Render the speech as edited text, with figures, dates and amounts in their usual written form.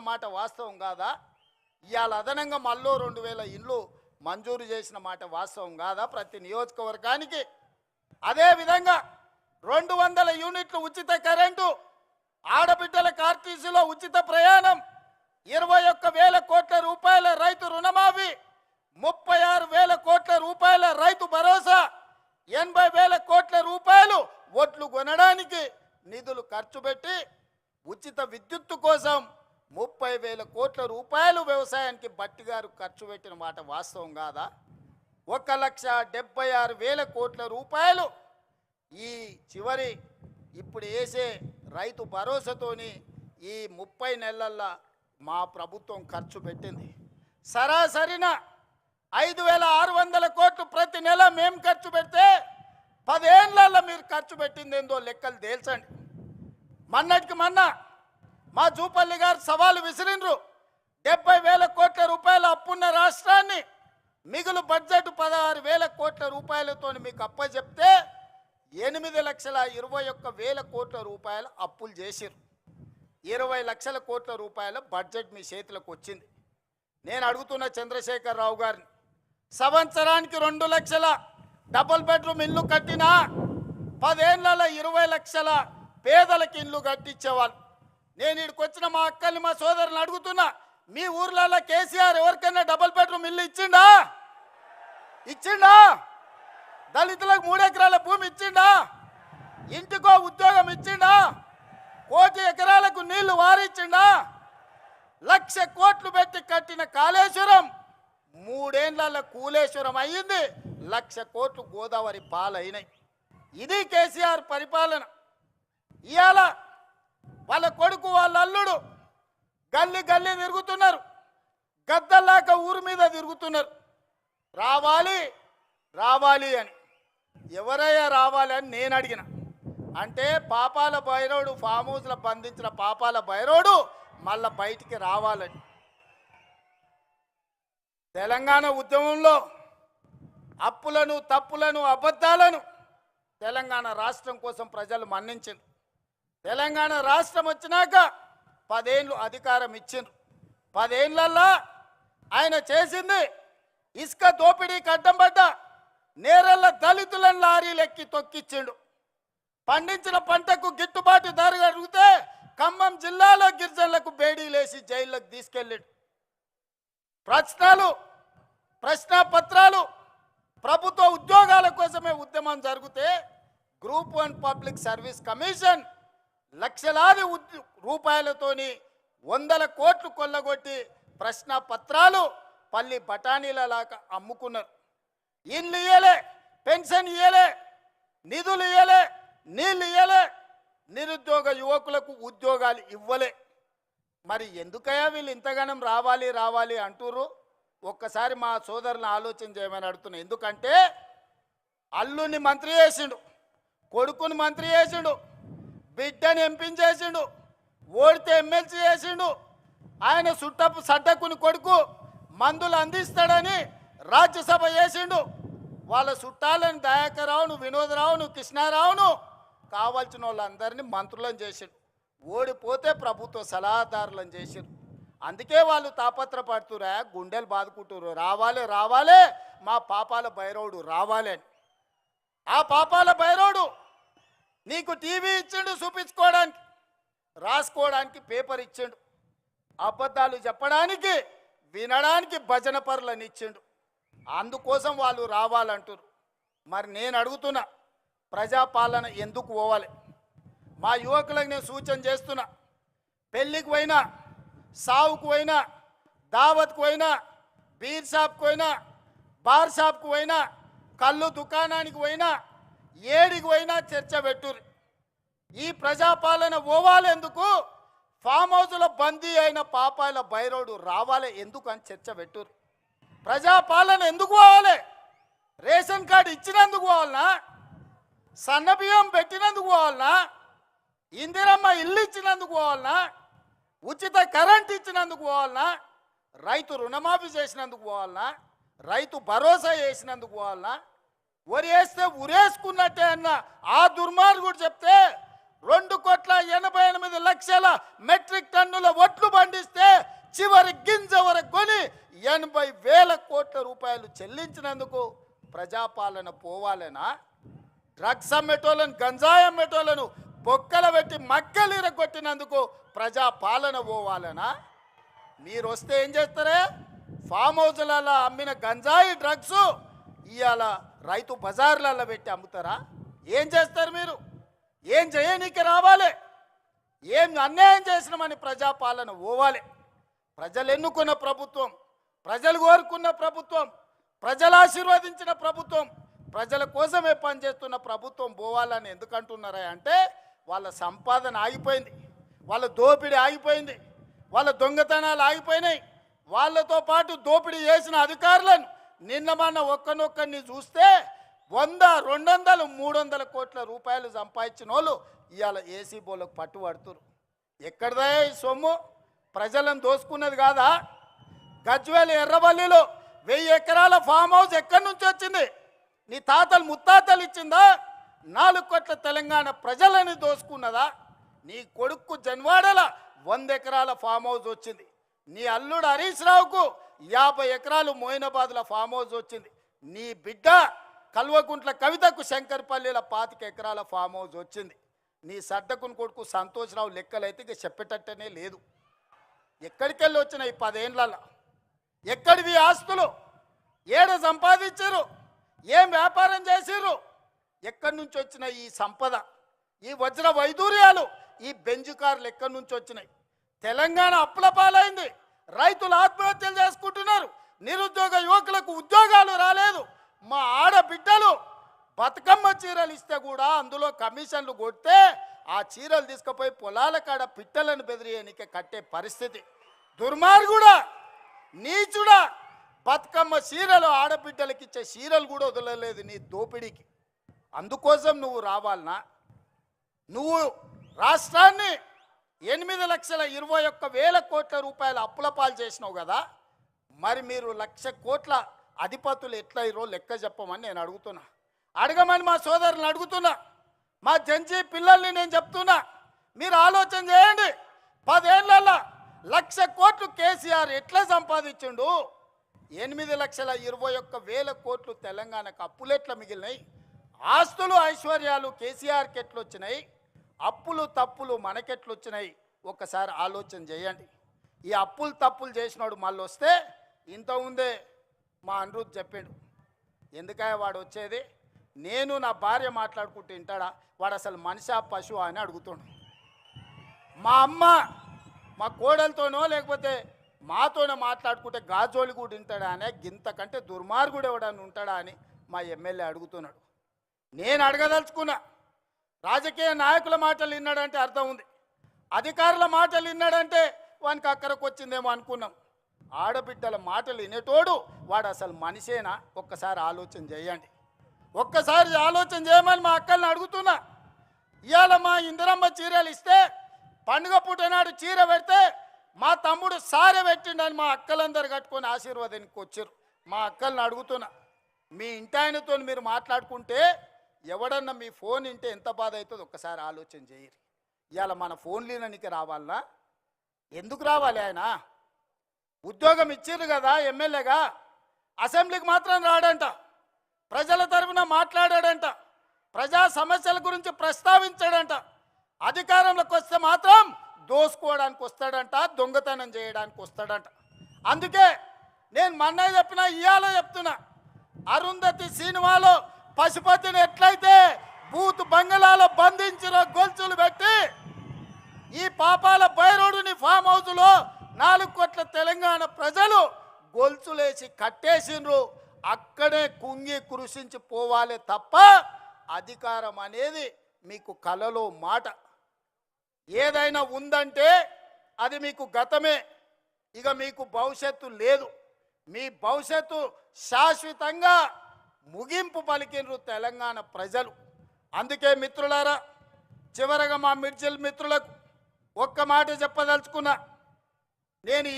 మాట వాస్తవం కాదా? ఇవాళ అదనంగా మళ్ళీ 2000 ఇండ్లు మంజూరు చేసిన మాట వాస్తవం కాదా ప్రతి నియోజకవర్గానికి? అదేవిధంగా 200 యూనిట్లు ఉచిత కరెంటు, ఆడబిడ్డల ఆర్టీసీలో ఉచిత ప్రయాణం, 21,000 కోట్ల రూపాయల రైతు రుణమాఫీ, 36,000 కోట్ల రూపాయల రైతు భరోసా, 80,000 కోట్ల రూపాయలు ఒట్లు కొనడానికి నిధులు ఖర్చు పెట్టి ఉచిత విద్యుత్తు కోసం 30,000 కోట్ల రూపాయలు వ్యవసాయానికి బట్టి గారు ఖర్చు పెట్టిన మాట వాస్తవం కాదా? 1,76,000 కోట్ల రూపాయలు ఈ చివరి ఇప్పుడు వేసే రైతు భరోసాతోని ఈ 30 నెలల్లో మా ప్రభుత్వం ఖర్చు పెట్టింది. సరాసరిన 5,600 కోట్లు ప్రతి నెల మేము ఖర్చు పెడితే 10 ఏళ్లలో మీరు ఖర్చు పెట్టింది ఏందో లెక్కలు తేల్చండి. మొన్నటికి మొన్న మా జూపల్లి గారు సవాలు విసిరిండ్రు. 70,000 కోట్ల రూపాయల అప్పున్న రాష్ట్రాన్ని మిగులు బడ్జెట్ 16,000 కోట్ల రూపాయలతో మీకు అప్పచెప్తే 8,21,000 కోట్ల రూపాయల అప్పులు చేసిరు. 20 లక్షల కోట్ల రూపాయల బడ్జెట్ మీ చేతులకు వచ్చింది. నేను అడుగుతున్న చంద్రశేఖర్ రావు గారిని, సంవత్సరానికి 2 లక్షల డబుల్ బెడ్రూమ్ ఇల్లు కట్టినా 10 ఏళ్లలో 20 లక్షల పేదలకు ఇల్లు కట్టించేవాళ్ళు. నేను ఇక్కడికి వచ్చిన మా అక్కల్ని మా సోదరుని అడుగుతున్నా, మీ ఊర్లలో కేసీఆర్ ఎవరికైనా డబుల్ బెడ్రూమ్ ఇల్లు ఇచ్చిండా? దళితులకు 3 ఎకరాల భూమి ఇచ్చిండా? ఇంటికో ఉద్యోగం ఇచ్చిండా? 1 కోటి ఎకరాలకు నీళ్లు వారిచ్చిండా? 1,00,000 కోట్లు పెట్టి కట్టిన కాళేశ్వరం 3 ఏళ్లలో కూలేశ్వరం అయ్యింది. 1,00,000 కోట్లు గోదావరి పాలైనాయి. ఇది కేసీఆర్ పరిపాలన. ఇవాళ వాళ్ళ కొడుకు వాళ్ళ అల్లుడు గల్లీ గల్లీ తిరుగుతున్నారు, గద్దల్లాక ఊరి మీద తిరుగుతున్నారు. రావాలి రావాలి అని. ఎవరయ్యా రావాలి అని నేను అడిగిన. అంటే పాపాల భైరవుడు ఫామ్ హౌస్లో బంధించిన పాపాల భైరవుడు మళ్ళా బయటికి రావాలని. తెలంగాణ ఉద్యమంలో అప్పులను తప్పులను అబద్ధాలను తెలంగాణ రాష్ట్రం కోసం ప్రజలు మన్నించారు. తెలంగాణ రాష్ట్రం వచ్చినాక 10 ఏళ్ళు అధికారం ఇచ్చిండ్రు. 10 ఏళ్లల్లో ఆయన చేసింది ఇసుక దోపిడీకి అడ్డం పడ్డ నేరళ్ళ దళితులను లారీలు ఎక్కి తొక్కిచ్చిండు. పండించిన పంటకు గిట్టుబాటు ధర అడిగితే ఖమ్మం జిల్లాలో గిరిజనులకు బేడీలేసి జైల్లోకి తీసుకెళ్ళాడు. ప్రశ్నాపత్రాలు ప్రభుత్వ ఉద్యోగాల కోసమే ఉద్యమం జరిగితే గ్రూప్ 1 పబ్లిక్ సర్వీస్ కమిషన్ లక్షలాది రూపాయలతోని 100 కోట్లు కొల్లగొట్టి ప్రశ్నాపత్రాలు పల్లి బఠానీల లాగా అమ్ముకున్నారు. ఇల్లు ఇయ్యలే, పెన్షన్ ఇయ్యలే, నిధులు ఇయ్యలే, నీళ్ళు ఇయ్యలే, నిరుద్యోగ యువకులకు ఉద్యోగాలు ఇవ్వలే. మరి ఎందుకయ్యా వీళ్ళు ఇంతగానం రావాలి రావాలి అంటుర్రు? ఒక్కసారి మా సోదరులను ఆలోచన చేయమని అడుగుతున్నా. ఎందుకంటే అల్లుని మంత్రి చేసిండు, కొడుకుని మంత్రి చేసిండు, బిడ్డని ఎంపీని చేసిండు, ఓడితే ఎమ్మెల్సీ చేసిండు. ఆయన సుట్టపు సడ్డకుని కొడుకు మందులు అందిస్తాడని రాజ్యసభ చేసిండు. వాళ్ళ చుట్టాలను దయాకర్రావును, వినోదరావును, కృష్ణారావును కావాల్సిన వాళ్ళందరినీ మంత్రులను చేసిండు. ఓడిపోతే ప్రభుత్వ సలహాదారులను చేసిండు. అందుకే వాళ్ళు తాపత్రపడుతురా, గుండెలు బాదుకుంటున్నారు, రావాలి రావాలి మా పాపాల భైరవుడు రావాలి అని. ఆ పాపాల భైరవుడు నీకు టీవీ ఇచ్చిండు చూపించుకోవడానికి, రాసుకోవడానికి పేపర్ ఇచ్చిండు, అబద్ధాలు చెప్పడానికి వినడానికి భజన పరులను ఇచ్చిండు. అందుకోసం వాళ్ళు రావాలంటారు. మరి నేను అడుగుతున్నా, ప్రజాపాలన ఎందుకు పోవాలి? మా యువకులకు నేను సూచన చేస్తున్నా, పెళ్ళికి పోయినా, సావుకు పోయినా, దావత్కు పోయినా, బీర్ షాప్కి పోయినా, బార్ షాప్కి పోయినా, కళ్ళు దుకాణానికి పోయినా, ఏడికి పోయినా చర్చ పెట్టుర్రు. ఈ ప్రజాపాలన పోవాలి ఎందుకు? ఫామ్ హౌస్లో బందీ అయిన పాపాల భైరవుడు రావాలి ఎందుకు అని చర్చ పెట్టుర్రు. ప్రజాపాలన ఎందుకు పోవాలి? రేషన్ కార్డు ఇచ్చినందుకు పోవాలనా? సన్నబియ్యం పెట్టినందుకు పోవాలనా? ఇందిరమ్మ ఇల్లు ఇచ్చినందుకు పోవాలనా? ఉచిత కరెంట్ ఇచ్చినందుకు పోవాలనా? రైతు రుణమాఫీ చేసినందుకు పోవాలనా? రైతు భరోసా చేసినందుకు పోవాలనా? వరి వేస్తే ఉరేసుకున్నట్టే అన్న ఆ దుర్మార్గుడు చెప్తే 2,88,00,000 మెట్రిక్ టన్నుల ఒట్లు పండిస్తే చివరి గింజ వరకు కొని 80,000 కోట్ల రూపాయలు చెల్లించినందుకు ప్రజాపాలన పోవాలనా? డ్రగ్స్ అమ్మేటోళ్ళను, గంజాయి అమ్మేటోళ్ళను బొక్కల పెట్టి మక్కలు ఇరగొట్టినందుకు ప్రజాపాలన పోవాలనా? మీరు వస్తే ఏం చేస్తారే? ఫామ్ హౌస్లలో అమ్మిన గంజాయి డ్రగ్స్ ఇవాళ రైతు బజార్లలో పెట్టి అమ్ముతారా? ఏం చేస్తారు మీరు? ఏం చేయనీకి రావాలి? ఏం అన్యాయం చేసినామని ప్రజాపాలన పోవాలి. ప్రజలు ఎన్నుకున్న ప్రభుత్వం, ప్రజలు కోరుకున్న ప్రభుత్వం, ప్రజలు ఆశీర్వదించిన ప్రభుత్వం, ప్రజల కోసమే పనిచేస్తున్న ప్రభుత్వం పోవాలని ఎందుకంటున్నారా అంటే వాళ్ళ సంపాదన ఆగిపోయింది, వాళ్ళ దోపిడీ ఆగిపోయింది, వాళ్ళ దొంగతనాలు ఆగిపోయినాయి. వాళ్ళతో పాటు దోపిడీ చేసిన అధికారులను నిన్న మొన్న ఒక్కనొక్కరిని చూస్తే 100, 200, 300 కోట్ల రూపాయలు సంపాదించిన వాళ్ళు ఇవాళ ఏసీ బోలకు పట్టుబడుతున్నారు. ఎక్కడదా ఈ సొమ్ము? ప్రజలను దోసుకున్నది కాదా? గజ్వేల్ ఎర్రవల్లిలో 1000 ఎకరాల ఫామ్ హౌస్ ఎక్కడి నుంచి వచ్చింది? నీ తాతలు ముత్తాతలు ఇచ్చిందా? 4 కోట్ల తెలంగాణ ప్రజలని దోసుకున్నదా? నీ కొడుకు జన్వాడల 100 ఎకరాల ఫామ్ హౌస్ వచ్చింది. నీ అల్లుడు హరీష్ రావుకు 50 ఎకరాలు మోయినాబాద్ల ఫామ్ హౌస్ వచ్చింది. నీ బిడ్డ కల్వకుంట్ల కవితకు శంకర్పల్లిల 25 ఎకరాల ఫామ్ హౌస్ వచ్చింది. నీ సడ్డకుని కొడుకు సంతోష్రావు లెక్కలైతే ఇక చెప్పేటట్టనే లేదు. ఎక్కడికి వెళ్ళి వచ్చినాయి 10 ఏళ్ళల్లో? ఎక్కడివి ఆస్తులు? ఏడ సంపాదించారు? ఏం వ్యాపారం చేసిర్రు? ఎక్కడి నుంచి వచ్చిన ఈ సంపద, ఈ వజ్ర వైదూర్యాలు, ఈ బెంజు కార్లు ఎక్కడి నుంచి వచ్చినాయి? తెలంగాణ అప్పుల పాలైంది. రైతులు ఆత్మహత్యలు చేసుకుంటున్నారు. నిరుద్యోగ యువకులకు ఉద్యోగాలు రాలేదు. మా ఆడబిడ్డలు బతుకమ్మ చీరలు ఇస్తే కూడా అందులో కమిషన్లు కొడితే ఆ చీరలు తీసుకుపోయి పొలాల కాడ పిట్టలను బెదిరియనికే కట్టే పరిస్థితి. దుర్మార్గుడా, నీచుడా, బతుకమ్మ చీరలు ఆడబిడ్డలకి ఇచ్చే చీరలు కూడా వదలలేదు నీ దోపిడీకి. అందుకోసం నువ్వు రావాలనా? నువ్వు రాష్ట్రాన్ని 8,21,000 కోట్ల రూపాయల అప్పుల పాలు చేసినావు కదా. మరి మీరు 1,00,000 కోట్ల అధిపతులు ఎట్లా ఇరో లెక్క చెప్పమని నేను అడుగుతున్నా. అడగమని మా సోదరులను అడుగుతున్నా. మా జంజీ పిల్లల్ని నేను చెప్తున్నా. మీరు ఆలోచన చేయండి. 10 ఏళ్లలో 1,00,000 కోట్లు కేసీఆర్ ఎట్లా సంపాదించిండు? 8,21,000 కోట్లు తెలంగాణకు అప్పులు ఎట్లా మిగిలినాయి? ఆస్తులు ఐశ్వర్యాలు కేసీఆర్కి ఎట్లొచ్చినాయి? అప్పులు తప్పులు మనకెట్లొచ్చినాయి? ఒక్కసారి ఆలోచన చేయండి. ఈ అప్పులు తప్పులు చేసినాడు మళ్ళీ వస్తే ఇంతకుముందే మా అనిరుద్ధ్ చెప్పిండు. ఎందుకయ్యా వాడు వచ్చేది? నేను నా భార్య మాట్లాడుకుంటూ వింటాడా? వాడు అసలు మనిషా పశువా అని అడుగుతుండు. మా అమ్మ మా కోడలతోనో లేకపోతే మాతోనే మాట్లాడుకుంటే గాజోలి కూడా వింటాడా అనే గింతకంటే దుర్మార్గుడు ఎవడని ఉంటాడా అని మా ఎమ్మెల్యే అడుగుతున్నాడు. నేను అడగదలుచుకున్నా. రాజకీయ నాయకుల మాటలు విన్నాడంటే అర్థం ఉంది, అధికారుల మాటలు విన్నాడంటే వానికి అక్కడికి వచ్చిందేమో అనుకున్నాం. ఆడబిడ్డల మాటలు వినేటోడు వాడు అసలు మనిషేనా? ఒక్కసారి ఆలోచన చేయండి. ఒక్కసారి ఆలోచన చేయమని మా అక్కల్ని అడుగుతున్నా. ఇవాళ మా ఇందిరమ్మ చీరలు ఇస్తే పండుగ పూట నాడు చీర పెడితే మా తమ్ముడు సారె పెట్టిండని మా అక్కలందరూ కట్టుకొని ఆశీర్వాదానికి వచ్చారు. మా అక్కల్ని అడుగుతున్నా, మీ ఇంటాయనతో మీరు మాట్లాడుకుంటే ఎవడన్నా మీ ఫోన్ వింటే ఎంత బాధ అవుతుందో ఒక్కసారి ఆలోచన చేయరు. ఇవాళ మన ఫోన్లీననికి రావాలనా? ఎందుకు రావాలి? ఆయన ఉద్యోగం ఇచ్చిర్రు కదా ఎమ్మెల్యేగా, అసెంబ్లీకి మాత్రం రాడంట, ప్రజల తరఫున మాట్లాడాడంట, ప్రజా సమస్యల గురించి ప్రస్తావించాడంట. అధికారంలోకి వస్తే మాత్రం దోసుకోవడానికి వస్తాడంట, దొంగతనం చేయడానికి వస్తాడంట. అందుకే నేను మొన్న చెప్పినా ఇవాళ చెప్తున్నా, అరుంధతి సినిమాలో పశుపతిని ఎట్లయితే బూత్ బంగళాలో బంధించిన గొలుసులు పెట్టి ఈ పాపాల బైరోడుని ఫామ్ హౌస్లో 4 కోట్ల తెలంగాణ ప్రజలు గొలుసులేసి కట్టేసిండ్రు. అక్కడే కుంగి కృషించి పోవాలి తప్ప అధికారం అనేది మీకు కలలో మాట. ఏదైనా ఉందంటే అది మీకు గతమే, ఇక మీకు భవిష్యత్తు లేదు. మీ భవిష్యత్తు శాశ్వతంగా ముగింపు పలికినరు తెలంగాణ ప్రజలు. అందుకే మిత్రులారా, చివరగా మా మిర్జిల్ మిత్రులకు ఒక్క మాట చెప్పదలుచుకున్నా. నేను